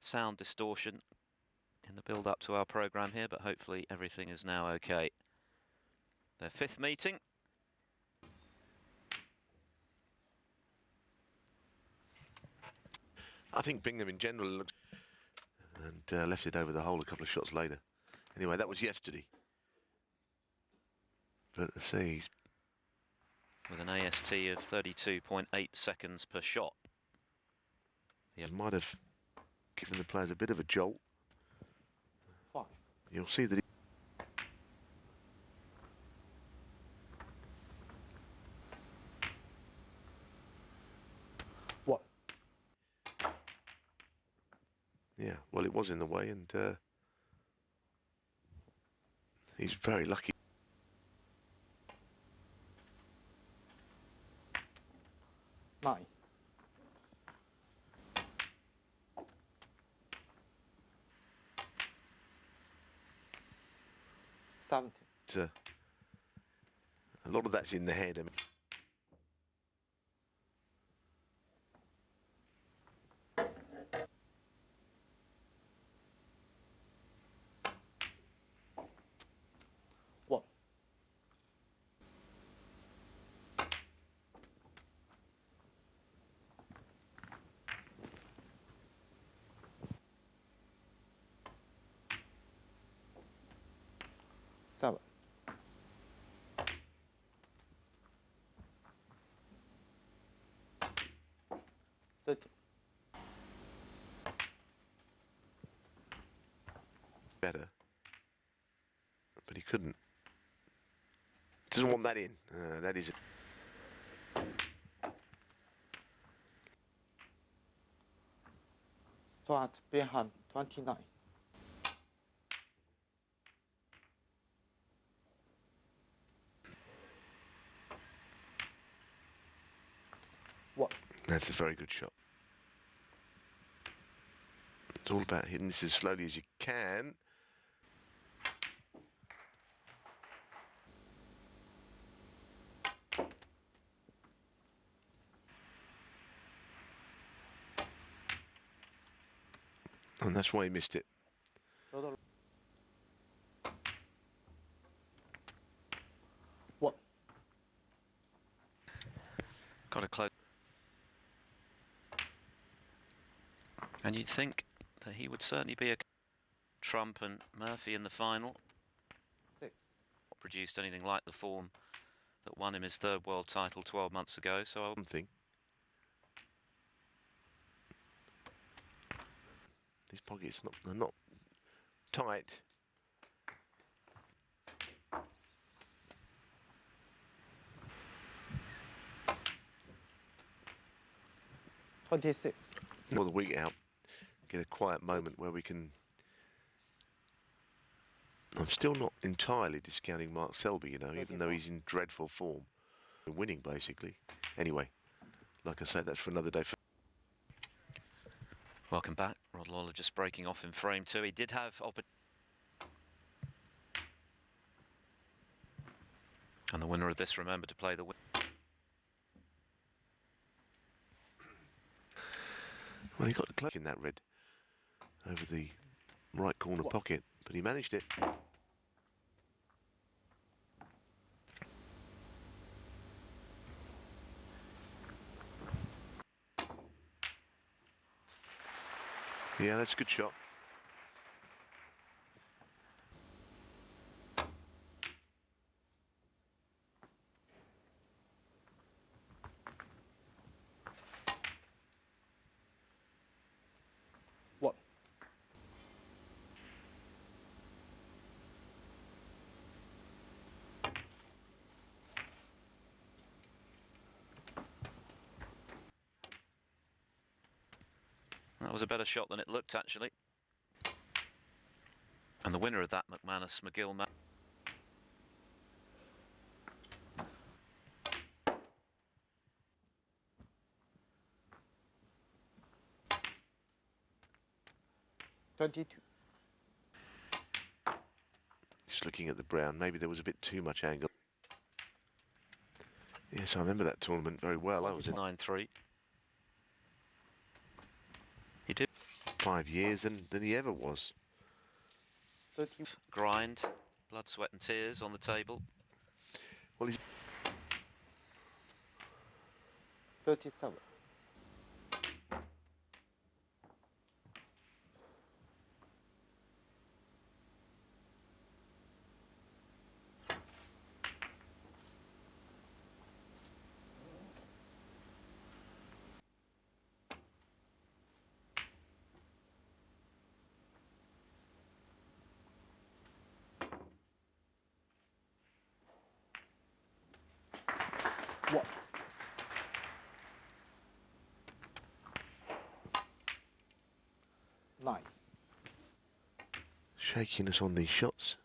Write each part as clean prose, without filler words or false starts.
sound distortion in the build-up to our programme here, but hopefully everything is now okay. Their fifth meeting. I think Bingham in general looks... and left it over the hole a couple of shots later. Anyway, that was yesterday. But let's see, he's... with an AST of 32.8 seconds per shot. He might have given the players a bit of a jolt. 5. You'll see that he... What? Yeah, well, it was in the way, and he's very lucky. 9. 17. A lot of that's in the head. I mean, What? Seven. 13. better, but he couldn't. Doesn't want that in. That is... Stuart Bingham, 29. What? That's a very good shot. It's all about hitting this as slowly as you can. And that's why he missed it. What? Got a close. And you'd think that he would certainly be a Trump and Murphy in the final. 6. Not produced anything like the form that won him his third world title 12 months ago. So Something. These pockets are not tight. $26. More the week out, get a quiet moment where we can... I'm still not entirely discounting Mark Selby, you know, even though he's in dreadful form. Winning, basically. Anyway, like I said, that's for another day. welcome back. Rod Lawler just breaking off in frame 2. He did have and the winner of this, remember to play the win. Well, he got the cloak in that red over the right corner pocket, but he managed it. Yeah, that's a good shot. What? That was a better shot than it looked, actually. And the winner of that, McManus-McGill. $22. Just looking at the brown, maybe there was a bit too much angle. Yes, I remember that tournament very well. I was in 9-3. He did. 5 years than he ever was. 30, Grind, blood, sweat and tears on the table. Well, he's 37. What? Nine. shakiness on these shots.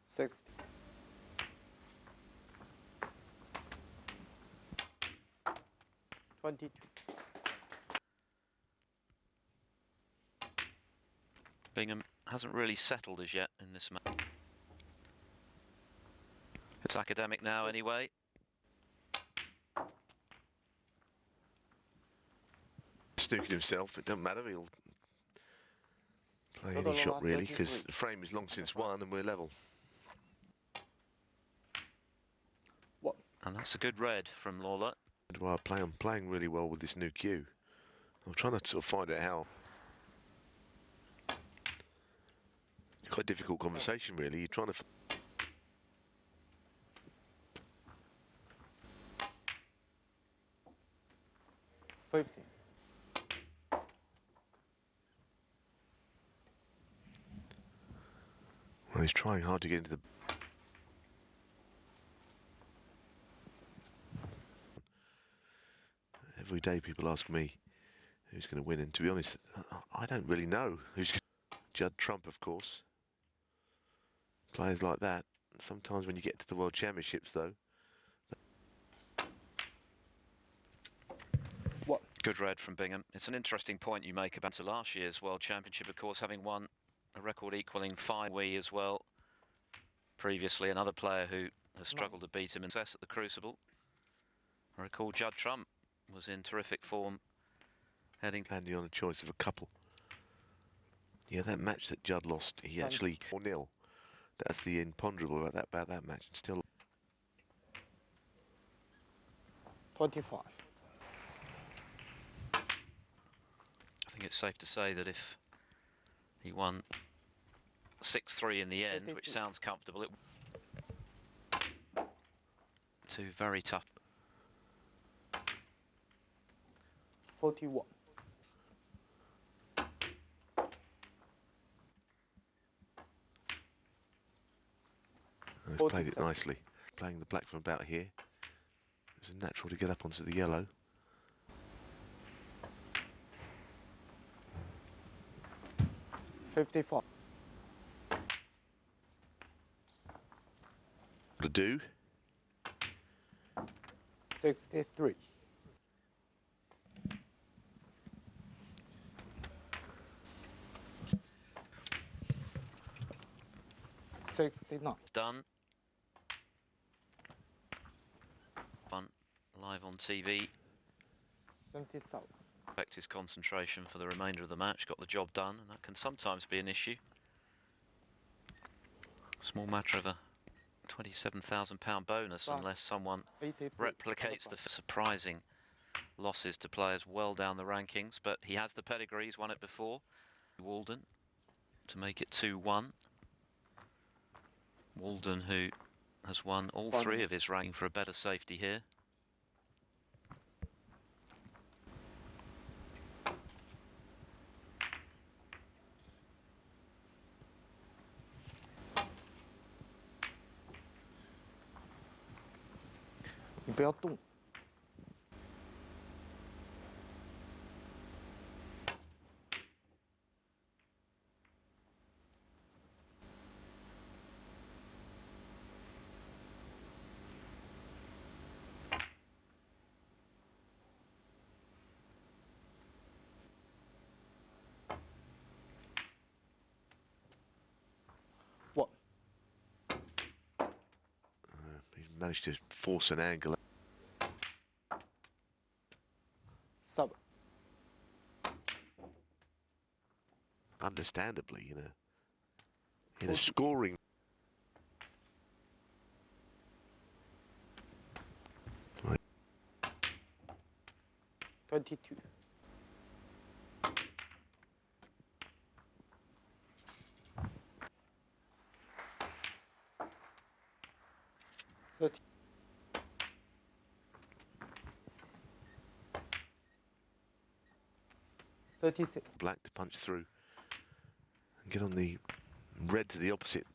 60. Bingham hasn't really settled as yet in this match. It's academic now anyway. Snooking himself, it doesn't matter, he'll play Go to any shot Lawler, really, because 33. the frame is long since won and we're level. What? And that's a good red from Lawler. Do I play? I'm playing really well with this new cue. I'm trying to sort of find out how. It's quite a difficult conversation really. You're trying to. Fifteen. Well, he's trying hard to get into the. Every day people ask me who's going to win, and to be honest, I don't really know who's going to. Judd Trump, of course. Players like that. Sometimes when you get to the World Championships, though. What? Good red from Bingham. It's an interesting point you make about last year's World Championship, of course, having won a record equaling 5 Wii as well. Previously, another player who has struggled to beat him in success at the Crucible. I recall Judd Trump was in terrific form, heading Landing on a choice of a couple. Yeah, that match that Judd lost, he actually 4-0. That's the imponderable about that match. And still, 25. I think it's safe to say that if he won 6-3 in the end, which sounds comfortable, it 2 very tough. 41. he's played it 47. nicely. Playing the black from about here. It was natural to get up onto the yellow. $54. To do. 63. $69. Done. One live on TV. 77. Affect his concentration for the remainder of the match. Got the job done, and that can sometimes be an issue. Small matter of a £27,000 bonus unless someone 83. replicates the surprising losses to players well down the rankings, but he has the pedigree, he's won it before. Walden to make it 2-1. Walden, who has won all 3 of his ranking for a better safety here. You 不要动. What? He's managed to force an angle. 7. Understandably, in a scoring. 22. 30. 36. Black to punch through and get on the red to the opposite.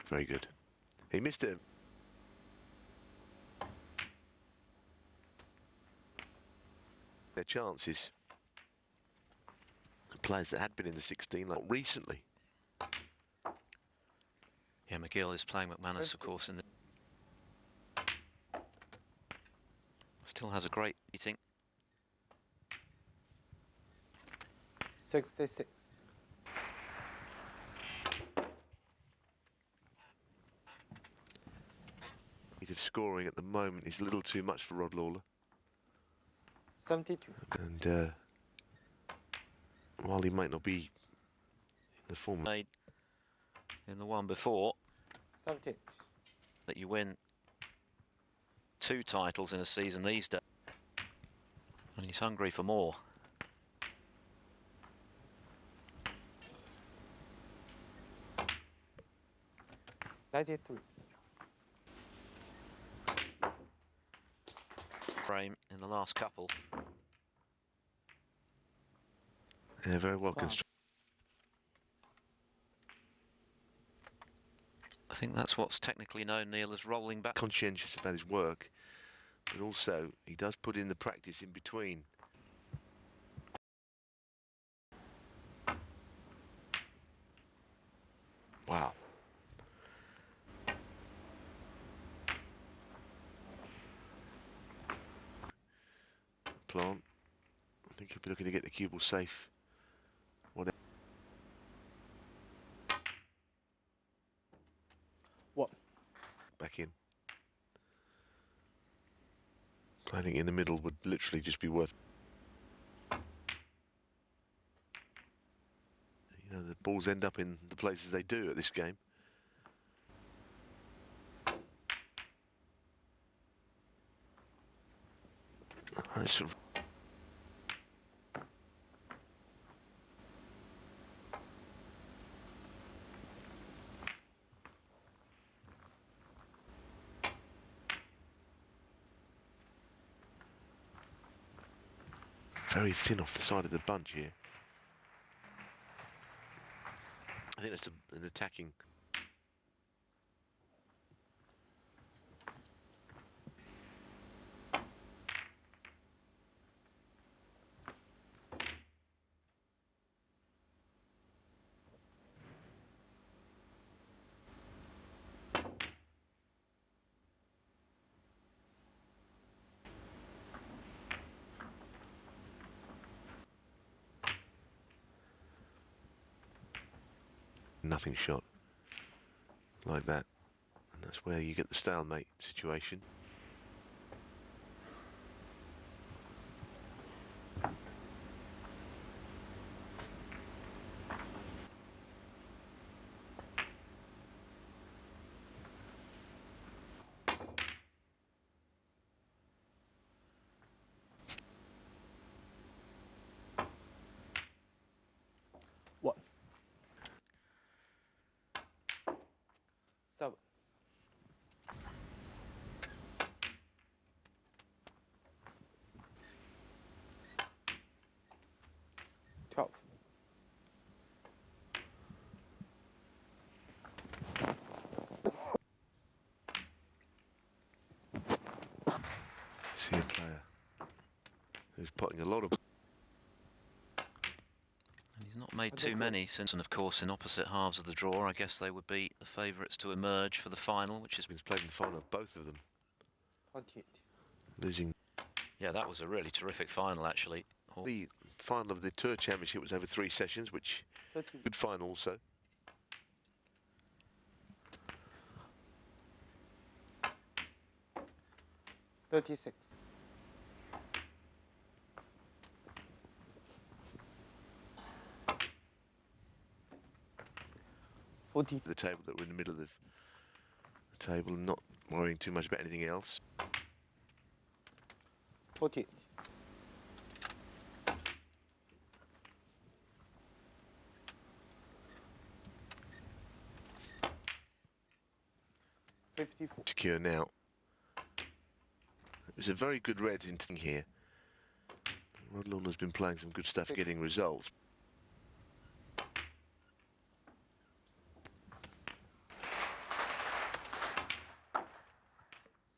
Very good. He missed it. Their chances. Players that had been in the 16 like recently. Yeah, McGill is playing McManus, of course, in the... Still has a great eating. 66. Rate of scoring at the moment is a little too much for Rod Lawler. 72. And while he might not be in the form Made in the one before, 78. that you win 2 titles in a season these days. And he's hungry for more. $93. Frame in the last couple. yeah, very well Wow. constructed. I think that's what's technically known, Neil, as rolling back. Conscientious about his work, but also he does put in the practice in between. Wow. Plant. I think he'll be looking to get the cue ball safe. Whatever. What? Back in. Playing in the middle would literally just be worth. The balls end up in the places they do at this game. That's sort of very thin off the side of the bunch here. I think that's an attacking. Nothing shot like that, and that's where you get the stalemate situation. What? 7. 12. See a player who's potting a lot of. And he's not made too many since, and of course in opposite halves of the draw, I guess they would be the favourites to emerge for the final, which has been... He's played in the final of both of them, 28. losing. Yeah, that was a really terrific final, actually. The final of the Tour Championship was over 3 sessions, which 30. good final also. 36. 40. The table that were in the middle of the table and not worrying too much about anything else. 48. 54. Secure now. It was a very good red into here. Rod Lawler's been playing some good stuff, 6. getting results.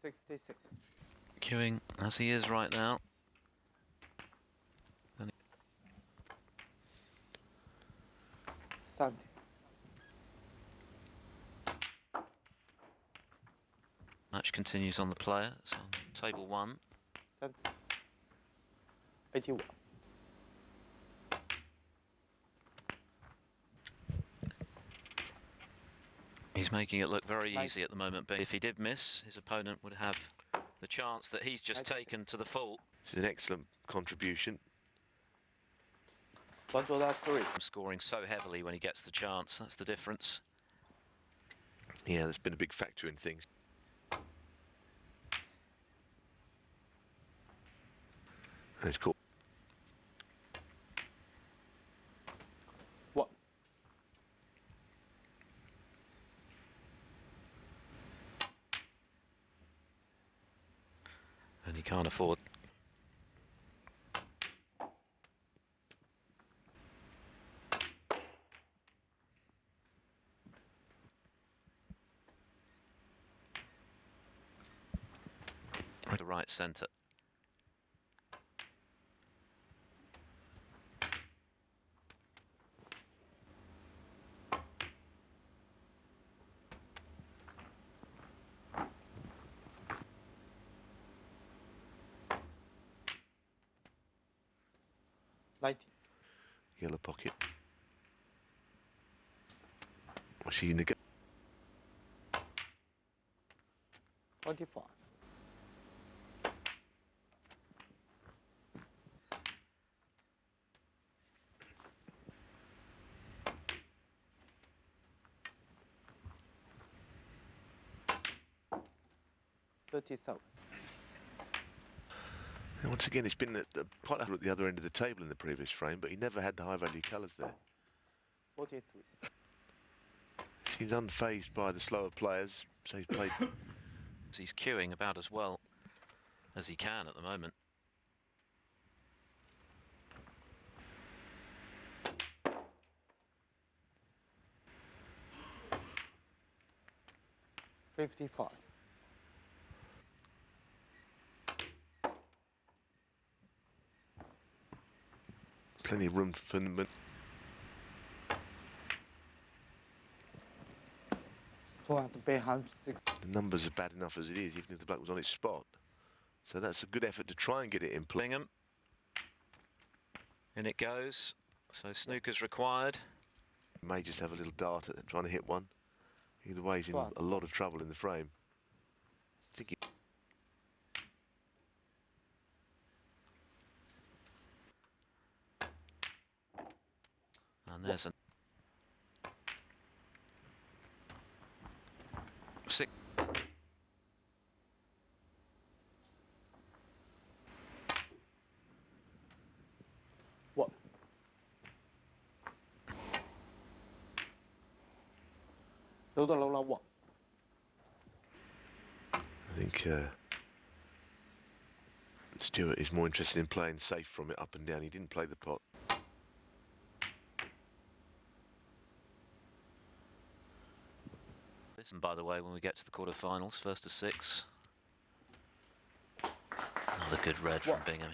$66. Queuing as he is right now. $70. Match continues on the player. It's on table 1. 70. 81. He's making it look very Nice. easy at the moment, but if he did miss, his opponent would have the chance that he's just 96. taken to the full. It's an excellent contribution. $103. Scoring so heavily when he gets the chance, that's the difference. Yeah, that's been a big factor in things. And it's caught. What? And he can't afford. The right centre. $90. Yellow pocket. Was she in the 25. $37. And once again, it's been quite at the other end of the table in the previous frame, but he never had the high-value colours there. 43. He's unfazed by the slower players, so he's played. He's queuing about as well as he can at the moment. $55. Plenty of room for him. Stuart Bingham. 6. The numbers are bad enough as it is, even if the black was on its spot. So that's a good effort to try and get it in play. Bingham. In it goes. So snooker's required. May just have a little dart at trying to hit one. Either way, he's in Right. a lot of trouble in the frame. I think And there's a 6. What? Lawler 1. I think Stuart is more interested in playing safe from it up and down. He didn't play the pot. Listen, by the way, when we get to the quarterfinals, first to 6. Another good red from What? Bingham.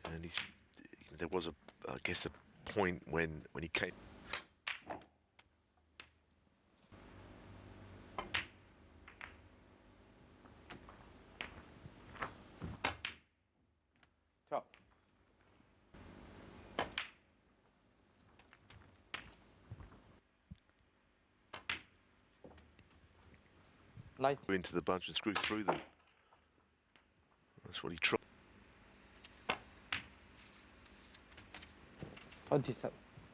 And there was I guess a point when he came. Top. $90. Into the bunch and screw through them. That's what he tried. 27.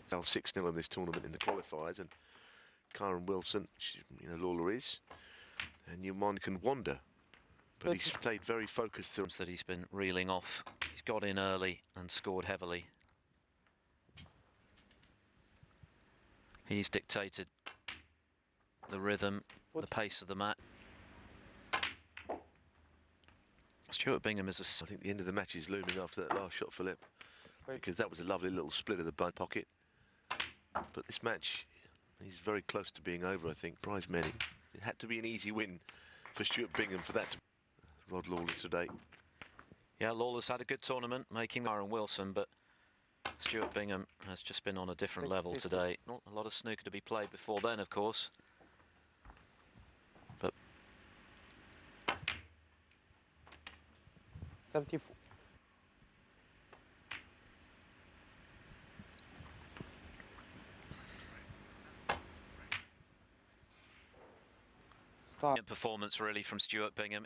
Fell 6-0 in this tournament in the qualifiers, and Kyron Wilson, you know, Lawler is, and your mind can wander. But he's stayed very focused through. That he's been reeling off. He's got in early and scored heavily. He's dictated the rhythm, the pace of the match. Stuart Bingham is I think the end of the match is looming after that last shot, Philip, because that was a lovely little split of the bun pocket. But this match, he's very close to being over, I think. Prize many. It had to be an easy win for Stuart Bingham for that to Rod Lawler today. Yeah, Lawler's had a good tournament, making Kyron Wilson, but Stuart Bingham has just been on a different level today. Not a lot of snooker to be played before then, of course. But 74. Start. performance really from Stuart Bingham.